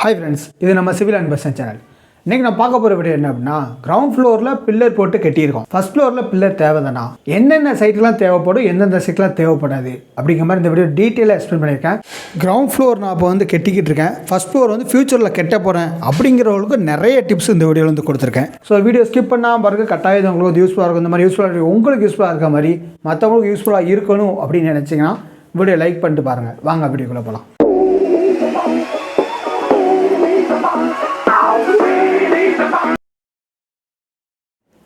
Hi friends, இது நம்ம civil and person channel. இன்னைக்கு நான் பார்க்க போகிற வீடியோ என்ன அப்படின்னா, கிரவுண்ட் ஃப்ளோரில் பில்லர் போட்டு கட்டியிருக்கோம். ஃபர்ஸ்ட் ஃப்ளோரில் பில்லர் தேவைதானா, என்னென்ன சைட்லாம் தேவைப்படும், எந்தெந்த சைட்லாம் தேவைப்படாது அப்படிங்கிற மாதிரி இந்த வீடியோ டீட்டெயிலாக எக்ஸ்பிளைன் பண்ணியிருக்கேன். கிரவுண்ட் ஃப்ளோர் நான் இப்போ வந்து கட்டிக்கிட்டு இருக்கேன். ஃபர்ஸ்ட் ஃப்ளோர் வந்து ஃபியூச்சரில் கட்ட போகிறேன் அப்படிங்கிறவங்களுக்கு நிறைய டிப்ஸ் இந்த வீடியோவில் வந்து கொடுத்துருக்கேன். ஸோ வீடியோ ஸ்கிப் பண்ணாமல் பாருங்க, கட்டாயம் உங்களுக்கு வந்து யூஸ்ஃபுல்லாக இருக்கும். இந்த மாதிரி யூஸ்ஃபுல்லாக உங்களுக்கு யூஸ்ஃபுல்லாக இருக்க மாதிரி மற்றவங்களுக்கு யூஸ்ஃபுல்லாக இருக்கணும் அப்படின்னு நினச்சிங்கன்னா வீடியோ லைக் பண்ணிட்டு பாருங்கள். வாங்க வீடியோக்குள்ளே போகலாம்.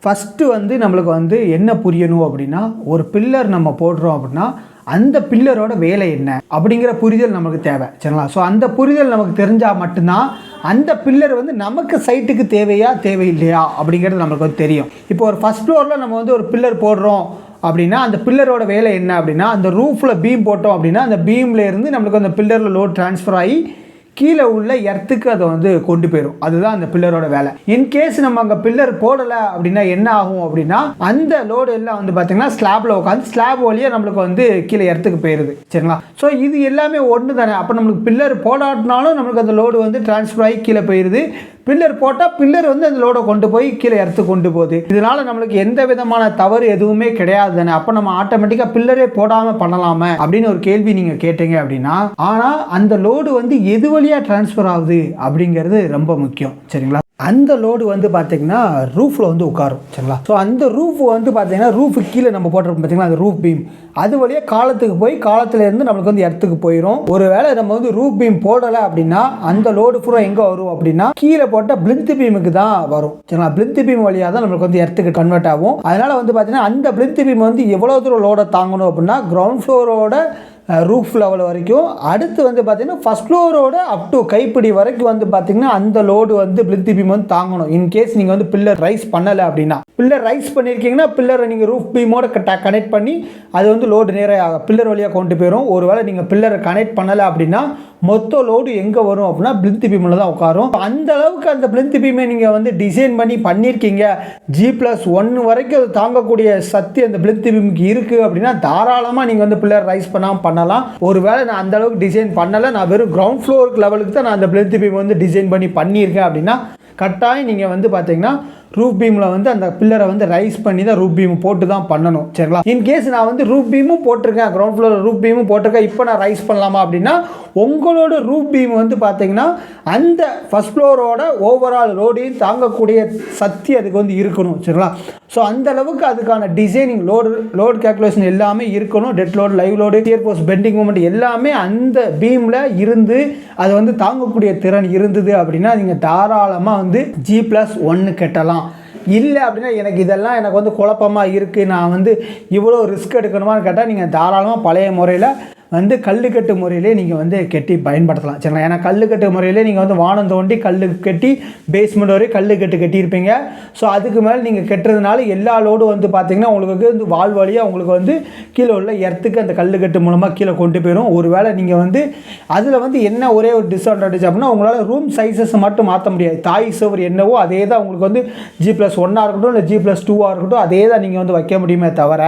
ஃபஸ்ட்டு வந்து நம்மளுக்கு வந்து என்ன புரியணும் அப்படின்னா, ஒரு பில்லர் நம்ம போடுறோம் அப்படின்னா அந்த பில்லரோட வேலை என்ன அப்படிங்கிற புரிதல் நமக்கு தேவை, சரிங்களா? ஸோ அந்த புரிதல் நமக்கு தெரிஞ்சால் மட்டும்தான் அந்த பில்லர் வந்து நமக்கு சைட்டுக்கு தேவையா தேவையில்லையா அப்படிங்கிறது நம்மளுக்கு வந்து தெரியும். இப்போ ஒரு ஃபஸ்ட் ஃப்ளோரில் நம்ம வந்து ஒரு பில்லர் போடுறோம் அப்படின்னா அந்த பில்லரோட வேலை என்ன அப்படின்னா, அந்த ரூஃபில் பீம் போட்டோம் அப்படின்னா அந்த பீமில் இருந்து நம்மளுக்கு அந்த பில்லரில் லோட் ட்ரான்ஸ்ஃபர் ஆகி கீழே உள்ள எர்த்துக்கு அதை வந்து கொண்டு போயிடும். அதுதான் அந்த பில்லரோட வேலை. இன்கேஸ் நம்ம அங்கே பில்லர் போடலை அப்படின்னா என்ன ஆகும் அப்படின்னா, அந்த லோடு எல்லாம் வந்து பார்த்தீங்கன்னா ஸ்லாபில் உட்காந்து ஸ்லாப் வழியாக நம்மளுக்கு வந்து கீழே எர்த்துக்கு போயிடுது, சரிங்களா? ஸோ இது எல்லாமே ஒன்று தானே. அப்போ நம்மளுக்கு பில்லர் போடாட்டினாலும் நம்மளுக்கு அந்த லோடு வந்து ட்ரான்ஸ்ஃபர் ஆகி கீழே போயிடுது. பில்லர் போட்டால் பில்லர் வந்து அந்த லோடை கொண்டு போய் கீழே எர்த்து கொண்டு போகுது. இதனால் நம்மளுக்கு எந்த விதமான தவறு எதுவுமே கிடையாது தானே. அப்போ நம்ம ஆட்டோமேட்டிக்காக பில்லரே போடாமல் பண்ணலாமே அப்படின்னு ஒரு கேள்வி நீங்கள் கேட்டீங்க அப்படின்னா, ஆனால் அந்த லோடு வந்து எது வழியாக ட்ரான்ஸ்ஃபர் ஆகுது அப்படிங்கிறது ரொம்ப முக்கியம், சரிங்களா? அந்த லோடு வந்து பார்த்தீங்கன்னா ரூஃபில் வந்து உட்காரும், சரிங்களா? ஸோ அந்த ரூஃப் வந்து பார்த்தீங்கன்னா ரூஃபு கீழே நம்ம போட்டிருப்போம் பார்த்தீங்கன்னா அந்த ரூஃப் பீம், அது வழியாக காலத்துக்கு போய் காலத்துலேருந்து நம்மளுக்கு வந்து எர்த்துக்கு போயிடும். ஒரு வேளை நம்ம வந்து ரூஃப் பீம் போடலை அப்படின்னா அந்த லோடு பூரா எங்கே வரும் அப்படின்னா கீழே போட்ட பிளிந்த் பீமுக்கு தான் வரும், சரிங்களா? பிளிந்த் பீம் வழியாக தான் நம்மளுக்கு வந்து எர்த்துக்கு கன்வெர்ட் ஆகும். அதனால் வந்து பார்த்தீங்கன்னா அந்த பிளிந்த் பீம் வந்து எவ்வளோ தூரம் லோடை தாங்கணும் அப்படின்னா கிரவுண்ட் ஃப்ளோரோட ரூஃப் லெவல் வரைக்கும், அடுத்து வந்து பார்த்தீங்கன்னா ஃபஸ்ட் ஃப்ளோரோட அப் டு கைப்பிடி வரைக்கும் வந்து பார்த்தீங்கன்னா அந்த லோடு வந்து பிளிந்த் பீம் வந்து தாங்கணும். இன்கேஸ் நீங்கள் வந்து பில்லர் ரைஸ் பண்ணலை அப்படின்னா, பில்லர் ரைஸ் பண்ணியிருக்கீங்கன்னா பில்லரை நீங்கள் ரூஃப் பீமோட கனெக்ட் பண்ணி அது வந்து லோடு நேராக பில்லர் வழியாக கொண்டு போயிடும். ஒருவேளை நீங்கள் பில்லரை கனெக்ட் பண்ணலை அப்படின்னா மொத்த லோடு எங்கே வரும் அப்படின்னா பிளிந்த் பீமில் தான் உட்காரும். அந்த அளவுக்கு அந்த பிளிந்த் பீமை நீங்கள் வந்து டிசைன் பண்ணி பண்ணியிருக்கீங்க, G+1 வரைக்கும் அது தாங்கக்கூடிய சக்தி அந்த பிளிந்த் பீமுக்கு இருக்குது அப்படின்னா தாராளமாக நீங்கள் வந்து பில்லர் ரைஸ் பண்ணலாம். ஒருவேளை நான் அந்த அளவுக்கு டிசைன் பண்ணலை, நான் வெறும் கிரவுண்ட் ஃப்ளோர் லெவலுக்கு தான் நான் அந்த பிளிந்த் பீம் வந்து டிசைன் பண்ணி பண்ணியிருக்கேன் அப்படின்னா கட்டாயம் நீங்கள் வந்து பார்த்தீங்கன்னா ரூஃப் பீமில் வந்து அந்த பில்லரை வந்து ரைஸ் பண்ணி தான் ரூஃப் பீம் போட்டு தான் பண்ணணும், சரிங்களா? இன்கேஸ் நான் வந்து ரூஃப் பீமும் போட்டிருக்கேன், கிரவுண்ட் ஃப்ளோரில் ரூஃப் பீமும் போட்டிருக்கேன், இப்போ நான் ரைஸ் பண்ணலாமா அப்படின்னா உங்களோட ரூஃப் பீம் வந்து பார்த்தீங்கன்னா அந்த ஃபஸ்ட் ஃப்ளோரோட ஓவரால் லோடையும் தாங்கக்கூடிய சக்தி அதுக்கு வந்து இருக்கணும், சரிங்களா? ஸோ அந்த அளவுக்கு அதுக்கான டிசைனிங் லோடு கேல்குலேஷன் எல்லாமே இருக்கணும். Dead load, live load, dear post, pending moment எல்லாமே அந்த பீமில் இருந்து அது வந்து தாங்கக்கூடிய திறன் இருந்தது அப்படின்னா நீங்கள் தாராளமாக வந்து G+1 கட்டலாம். இல்லை அப்படின்னா எனக்கு வந்து குழப்பமாக இருக்குது, நான் வந்து இவ்வளோ ரிஸ்க் எடுக்கணுமான்னு கேட்டால் நீங்கள் தாராளமாக பழைய முறையில் வந்து கல்லுக்கட்டு முறையிலே நீங்கள் வந்து கட்டி பயன்படுத்தலாம், சரிங்களா? ஏன்னா கல்லுக்கட்டு முறையிலே நீங்கள் வந்து வானம் தோண்டி கல்லு கட்டி பேஸ்மெண்ட் வரை கல்லுக்கட்டு கட்டியிருப்பீங்க. ஸோ அதுக்கு மேலே நீங்கள் கட்டுறதுனால எல்லா லோடும் வந்து பார்த்திங்கன்னா உங்களுக்கு வந்து வால் வழியாக உங்களுக்கு வந்து கீழே உள்ள எர்த்துக்கு அந்த கல்லுக்கட்டு மூலமாக கீழே கொண்டு போயிடும். ஒரு வேளை நீங்கள் வந்து அதில் வந்து என்ன ஒரே ஒரு டிஸ்அட்வான்டேஜ் அப்படின்னா உங்களால் ரூம் சைஸஸ் மட்டும் மாற்ற முடியாது. தாய் சுவர் என்னவோ அதே தான் உங்களுக்கு வந்து G+1 இருக்கட்டும் இல்லை G+2 இருக்கட்டும் அதே தான் நீங்கள் வந்து வைக்க முடியுமே தவிர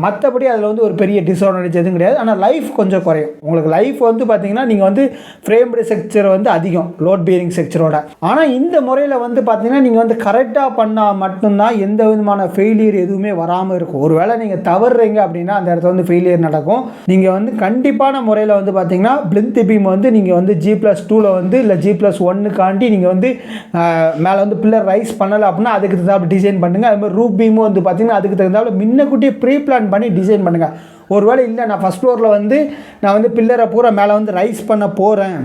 மற்றபடி அதில் வந்து ஒரு பெரிய டிஸ்அட்வான்டேஜ் எதுவும் கிடையாது. ஆனால் லைஃப் கொஞ்சம் குறையும். உங்களுக்கு லைஃப் வந்து பார்த்தீங்கன்னா நீங்கள் வந்து ஃப்ரேம்டு ஸ்ட்ரக்சர் வந்து அதிகம் லோட் பியரிங் ஸ்ட்ரக்சரோட. ஆனால் இந்த முறையில் வந்து பார்த்தீங்கன்னா நீங்கள் வந்து கரெக்டாக பண்ணால் மட்டும்தான் எந்த விதமான ஃபெயிலியர் எதுவுமே வராமல் இருக்கும். ஒருவேளை நீங்கள் தவறுறீங்க அப்படின்னா அந்த இடத்துல வந்து ஃபெயிலியர் நடக்கும். நீங்கள் வந்து கண்டிப்பான முறையில் வந்து பார்த்தீங்கன்னா பிளிந்த் பீம் வந்து நீங்கள் வந்து G+2 வந்து இல்லை G+1 நீங்கள் வந்து மேலே வந்து பில்லர் ரைஸ் பண்ணலை அப்படின்னா அதுக்கு தகுந்தாப்புல டிசைன் பண்ணுங்கள். அது மாதிரி ரூப் பீமும் வந்து பார்த்தீங்கன்னா அதுக்கு தகுந்தாப்புல முன்னக்கூட்டியே ப்ரீ பிளான் பண்ணி டிசைன் பண்ணுங்கள். ஒருவேளை இல்லை நான் ஃபஸ்ட் ஃப்ளோரில் வந்து நான் வந்து பில்லரை பூரா மேலே வந்து ரைஸ் பண்ண போகிறேன்,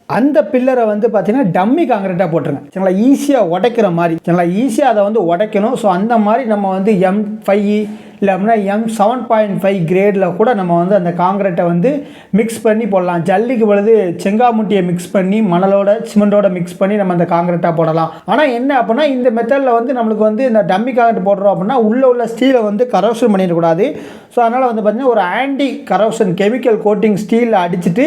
அந்த பில்லரை வந்து பார்த்தீங்கன்னா டம்மி காங்கிரீட்டாக போட்டுருங்க, சரிங்களா? ஈஸியாக உடைக்கிற மாதிரி, சரிங்களா? ஈஸியாக அதை வந்து உடைக்கணும். ஸோ அந்த மாதிரி நம்ம வந்து M5 இல்லை அப்படின்னா M7.5 கிரேடில் கூட நம்ம வந்து அந்த காங்கிரீட்டை வந்து மிக்ஸ் பண்ணி போடலாம். ஜல்லிக்கு பொழுது செங்காமுட்டியை மிக்ஸ் பண்ணி மணலோட சிமெண்டோட மிக்ஸ் பண்ணி நம்ம அந்த காங்கிரீட்டாக போடலாம். ஆனால் என்ன அப்படின்னா இந்த மெத்தடில் வந்து நம்மளுக்கு வந்து இந்த டம்மி காங்கிரீட் போடுறோம் அப்படின்னா உள்ள ஸ்டீலை வந்து கரோஷன் பண்ணிடக்கூடாது. ஸோ ஸோ அதனால் வந்து பார்த்திங்கன்னா ஒரு ஆன்டி கரோஷன் கெமிக்கல் கோட்டிங் ஸ்டீலில் அடிச்சுட்டு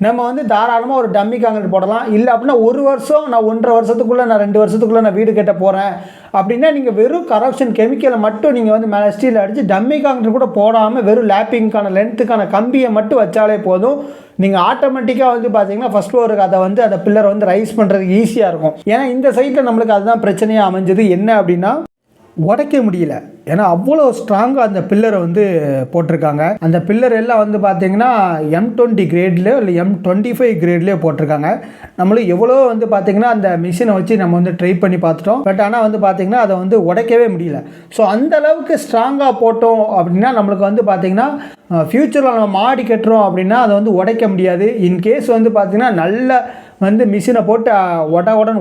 நம்ம வந்து தாராளமாக ஒரு டம்மி காங்கிரீட் போடலாம். இல்லை அப்படின்னா 1 வருஷம், நான் 1.5 வருஷத்துக்குள்ளே, நான் 2 வருஷத்துக்குள்ளே நான் வீடு கட்ட போகிறேன் அப்படின்னா நீங்கள் வெறும் கரோஷன் கெமிக்கலை மட்டும் நீங்கள் வந்து மேலே ஸ்டீல் அடித்து டம்மி காங்கிரீட் கூட போடாமல் வெறும் லேப்பிங்க்கான லென்த்துக்கான கம்பியை மட்டும் வச்சாலே போதும். நீங்கள் ஆட்டோமேட்டிக்காக வந்து பார்த்தீங்கன்னா ஃபஸ்ட் ஃப்ளோருக்கு அதை வந்து அந்த பில்லரை வந்து ரைஸ் பண்ணுறதுக்கு ஈஸியாக இருக்கும். ஏன்னா இந்த சைட்டில் நம்மளுக்கு அதுதான் பிரச்சனையாக அமைஞ்சது. என்ன அப்படின்னா உடைக்க முடியல. ஏன்னா அவ்வளோ ஸ்ட்ராங்காக அந்த பில்லரை வந்து போட்டிருக்காங்க. அந்த பில்லர் எல்லாம் வந்து பார்த்திங்கன்னா M20 கிரேட்லேயோ இல்லை M25 கிரேட்லேயோ போட்டிருக்காங்க. நம்மளும் எவ்வளோ வந்து பார்த்திங்கன்னா அந்த மிஷினை வச்சு நம்ம வந்து ட்ரை பண்ணி பார்த்துட்டோம். பட் ஆனால் வந்து பார்த்திங்கன்னா அதை வந்து உடைக்கவே முடியல. ஸோ அந்த அளவுக்கு ஸ்ட்ராங்காக போட்டோம் அப்படின்னா நம்மளுக்கு வந்து பார்த்திங்கன்னா ஃப்யூச்சரில் நம்ம மாடி கட்டுறோம் அப்படின்னா அதை வந்து உடைக்க முடியாது. இன்கேஸ் வந்து பார்த்திங்கன்னா நல்ல வந்து மிஷினை போட்டு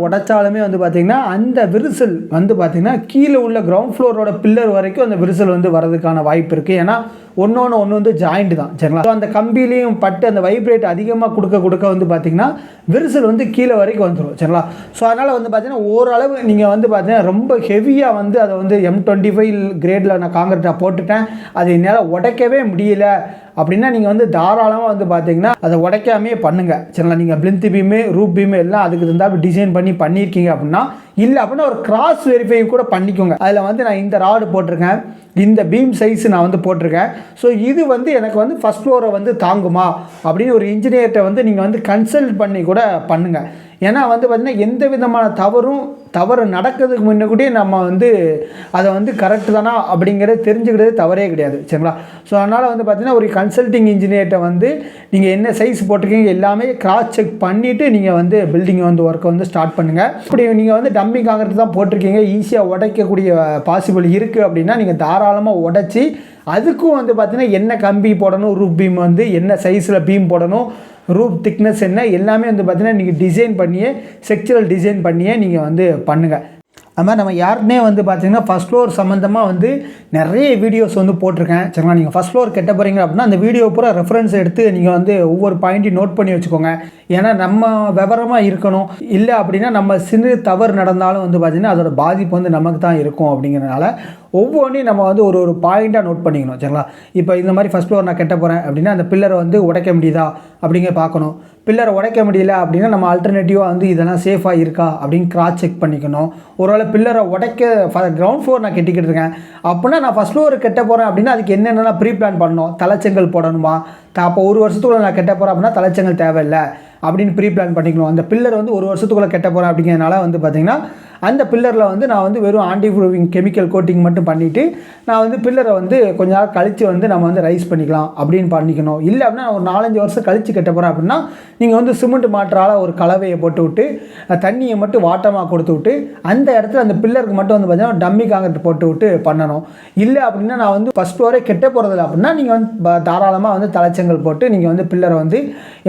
உடைச்சாலுமே வந்து பார்த்திங்கன்னா அந்த விரிசல் வந்து பார்த்திங்கன்னா கீழே உள்ள கிரவுண்ட் ஃப்ளோரோட பில்லர் வரைக்கும் அந்த விரிசல் வந்து வரதுக்கான வாய்ப்பு இருக்குது. ஏன்னா ஒன்று வந்து ஜாயிண்ட் தான், சரிங்களா? ஸோ அந்த கம்பிலையும் பட்டு அந்த வைப்ரேட் அதிகமாக கொடுக்க வந்து பார்த்திங்கன்னா விரிசல் வந்து கீழே வரைக்கும் வந்துடும், சரிங்களா? ஸோ அதனால் வந்து பார்த்திங்கன்னா ஓரளவு நீங்கள் வந்து பார்த்திங்கன்னா ரொம்ப ஹெவியாக வந்து அதை வந்து M25 கிரேடில் நான் காங்கிரீட்டாக போட்டுட்டேன், அது என்னால் உடைக்கவே முடியல அப்படின்னா நீங்கள் வந்து தாராளமாக வந்து பார்த்திங்கன்னா அதை உடைக்காமே பண்ணுங்கள், சரிங்களா? நீங்கள் பிளிந்த் பீமு, ரூப் பீமு எல்லாம் அதுக்கு இருந்தால் டிசைன் பண்ணியிருக்கீங்க அப்படின்னா, இல்லை அப்படின்னா ஒரு கிராஸ் வெரிஃபை கூட பண்ணிக்கோங்க. அதில் வந்து நான் இந்த ராடு போட்டிருக்கேன், இந்த பீம் சைஸ் நான் வந்து போட்டிருக்கேன். ஸோ இது வந்து எனக்கு வந்து ஃபஸ்ட் ஃப்ளோரை வந்து தாங்குமா அப்படின்னு ஒரு இன்ஜினியர்கிட்ட வந்து நீங்கள் வந்து கன்சல்ட் பண்ணி கூட பண்ணுங்கள். ஏன்னா வந்து பார்த்திங்கன்னா எந்த விதமான தவறு நடக்கிறதுக்கு முன்னக்கூட்டியே நம்ம வந்து அதை வந்து கரெக்டு தானா அப்படிங்கிறத தெரிஞ்சுக்கிறது தவறே கிடையாது, சரிங்களா? ஸோ அதனால் வந்து பார்த்திங்கன்னா ஒரு கன்சல்டிங் இன்ஜினியர்கிட்ட வந்து நீங்கள் என்ன சைஸ் போட்டிருக்கீங்க எல்லாமே கிராஸ் செக் பண்ணிவிட்டு நீங்கள் வந்து பில்டிங்கை வந்து ஒர்க்கை வந்து ஸ்டார்ட் பண்ணுங்கள். இப்படி நீங்கள் வந்து டம்மி காங்கிரீட் தான் போட்டிருக்கீங்க, ஈஸியாக உடைக்கக்கூடிய பாசிபிள் இருக்குது அப்படின்னா நீங்கள் தாராளமாக உடைச்சி அதுக்கும் வந்து பார்த்திங்கன்னா என்ன கம்பி போடணும், ரூப் பீம் வந்து என்ன சைஸில் பீம் போடணும், ரூப் திக்னஸ் என்ன எல்லாமே வந்து பார்த்திங்கன்னா நீங்கள் டிசைன் பண்ணியே ஸ்ட்ரக்சரல் டிசைன் பண்ணியே நீங்கள் வந்து பண்ணுங்கள். அது மாதிரி நம்ம யாருக்குனே வந்து பார்த்திங்கன்னா ஃபஸ்ட் ஃப்ளோர் சம்மந்தமாக வந்து நிறைய வீடியோஸ் வந்து போட்டிருக்கேன், சரிங்களா? நீங்கள் ஃபஸ்ட் ஃப்ளோர் கட்ட போகிறீங்க அப்படின்னா அந்த வீடியோ பூரா ரெஃபரன்ஸ் எடுத்து நீங்கள் வந்து ஒவ்வொரு பாயிண்ட்டையும் நோட் பண்ணி வச்சுக்கோங்க. ஏன்னா நம்ம விவரமாக இருக்கணும், இல்லை அப்படின்னா நம்ம சிறு தவறு நடந்தாலும் வந்து பார்த்திங்கன்னா அதோட பாதிப்பு வந்து நமக்கு தான் இருக்கும். அப்படிங்கிறதுனால ஒவ்வொன்றையும் நம்ம வந்து ஒரு பாயிண்ட்டாக நோட் பண்ணிக்கணும், சரிங்களா? இப்போ இந்த மாதிரி ஃபஸ்ட் ஃப்ளோர் நான் கட்ட போகிறேன் அப்படின்னா அந்த பில்லரை வந்து உடைக்க முடியுதா அப்படிங்கிற பார்க்கணும். பில்லரை உடைக்க முடியல அப்படின்னா நம்ம ஆல்டர்னேட்டிவாக வந்து இதெல்லாம் சேஃபாக இருக்கா அப்படின்னு கிராஸ் செக் பண்ணிக்கணும். ஒருவேளை பில்லரை உடைக்க கிரவுண்ட் ஃப்ளோர் நான் கட்டிக்கிட்டு இருக்கேன் அப்படின்னா நான் ஃபஸ்ட் ஃப்ளோர் கட்ட போகிறேன் அப்படின்னா அதுக்கு என்னென்னா ப்ரீ பிளான் பண்ணணும். தலைச்செங்கல் போடணுமா? அப்போ 1 வருஷத்துக்குள்ள நான் கட்ட போகிறேன் அப்படின்னா தலைச்செங்கல் தேவையில்லை அப்படின்னு ப்ரீ பிளான் பண்ணிக்கணும். அந்த பில்லர் வந்து 1 வருஷத்துக்குள்ளே கட்ட போகிறேன் அப்படிங்கிறதுனால வந்து பார்த்திங்கன்னா அந்த பில்லரில் வந்து நான் வந்து வெறும் ஆன்டி ப்ரூவிங் கெமிக்கல் கோட்டிங் மட்டும் பண்ணிவிட்டு நான் வந்து பில்லரை வந்து கொஞ்ச நாள் கழித்து வந்து நம்ம வந்து ரைஸ் பண்ணிக்கலாம் அப்படின்னு பண்ணிக்கணும். இல்லை அப்படின்னா ஒரு 4-5 வருஷம் கழித்து கட்ட போகிறேன் அப்படின்னா நீங்கள் வந்து சிமெண்ட் மாற்றால் ஒரு கலவையை போட்டு விட்டு தண்ணியை மட்டும் வாட்டமாக கொடுத்து விட்டு அந்த இடத்துல அந்த பில்லருக்கு மட்டும் வந்து பார்த்திங்கன்னா டம்மி காங்கிரீட் போட்டு விட்டு பண்ணணும். இல்லை அப்படின்னா நான் வந்து ஃபஸ்ட் ஃப்ளோரே கெட்ட போகிறதில்ல அப்படின்னா நீங்கள் வந்து தாராளமாக வந்து தலைச்செங்கல் போட்டு நீங்கள் வந்து பில்லரை வந்து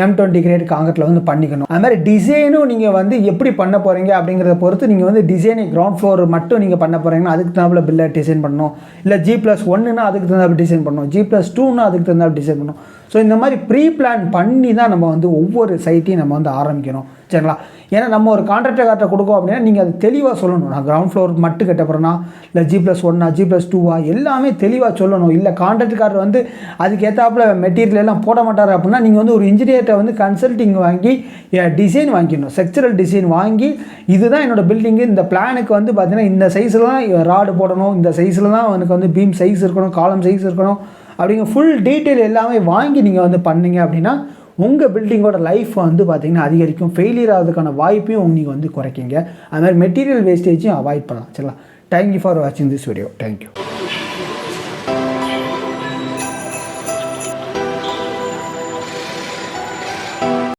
M20 கிரேட் காங்கிரீட்டில் வந்து பண்ணிக்கணும். அது மாதிரி டிசைனும் நீங்கள் வந்து எப்படி பண்ண போகிறீங்க அப்படிங்கிறத பொறுத்து நீங்கள் வந்து டிசைனை கிரவுண்ட் ஃப்ளோர் மட்டும் நீங்கள் பண்ண போகிறீங்கன்னா அதுக்கு தகுந்த பில்லர் டிசைன் பண்ணணும். இல்லை G+1ன்னா அதுக்கு தகுந்த டிசைன் பண்ணணும், G+2ன்னா அதுக்கு தகுந்த டிசைன் பண்ணணும். ஸோ இந்த மாதிரி ப்ரீ பிளான் பண்ணி தான் நம்ம வந்து ஒவ்வொரு சைட்டையும் நம்ம வந்து ஆரம்பிக்கணும், சரிங்களா? ஏன்னா நம்ம ஒரு கான்ட்ராக்டர்கிட்ட கொடுக்கோம் அப்படின்னா நீங்கள் அது தெளிவாக சொல்லணும். நான் கிரவுண்ட் ஃப்ளோர் மட்டும் கட்ட போகிறேன்னா இல்லை G+1 G+2 எல்லாமே தெளிவாக சொல்லணும். இல்லை கான்ட்ராக்டர்காரர் வந்து அதுக்கு ஏற்றாப்புல மெட்டீரியல் எல்லாம் போட மாட்டார் அப்படின்னா நீங்கள் வந்து ஒரு இன்ஜினியர்கிட்ட வந்து கன்சல்டிங் வாங்கி டிசைன் வாங்கிக்கணும், ஸ்ட்ரக்சரல் டிசைன் வாங்கி இதுதான் என்னோட பில்டிங்கு, இந்த பிளானுக்கு வந்து பார்த்திங்கன்னா இந்த சைஸில் தான் ராடு போடணும், இந்த சைஸில் தான் எனக்கு வந்து பீம் சைஸ் இருக்கணும், காலம் சைஸ் இருக்கணும் அப்படிங்கிற ஃபுல் டீட்டெயில் எல்லாமே வாங்கி நீங்கள் வந்து பண்ணிங்க அப்படின்னா உங்கள் பில்டிங்கோட லைஃப் வந்து பார்த்திங்கன்னா அதிகரிக்கும். ஃபெயிலியர் ஆகிறதுக்கான வாய்ப்பையும் நீங்கள் வந்து குறைக்கிங்க. அது மாதிரி மெட்டீரியல் வேஸ்டேஜையும் அவாய்ட் பண்ணலாம், சரிங்களா? தேங்க்யூ ஃபார் வாட்சிங் திஸ் வீடியோ. தேங்க்யூ.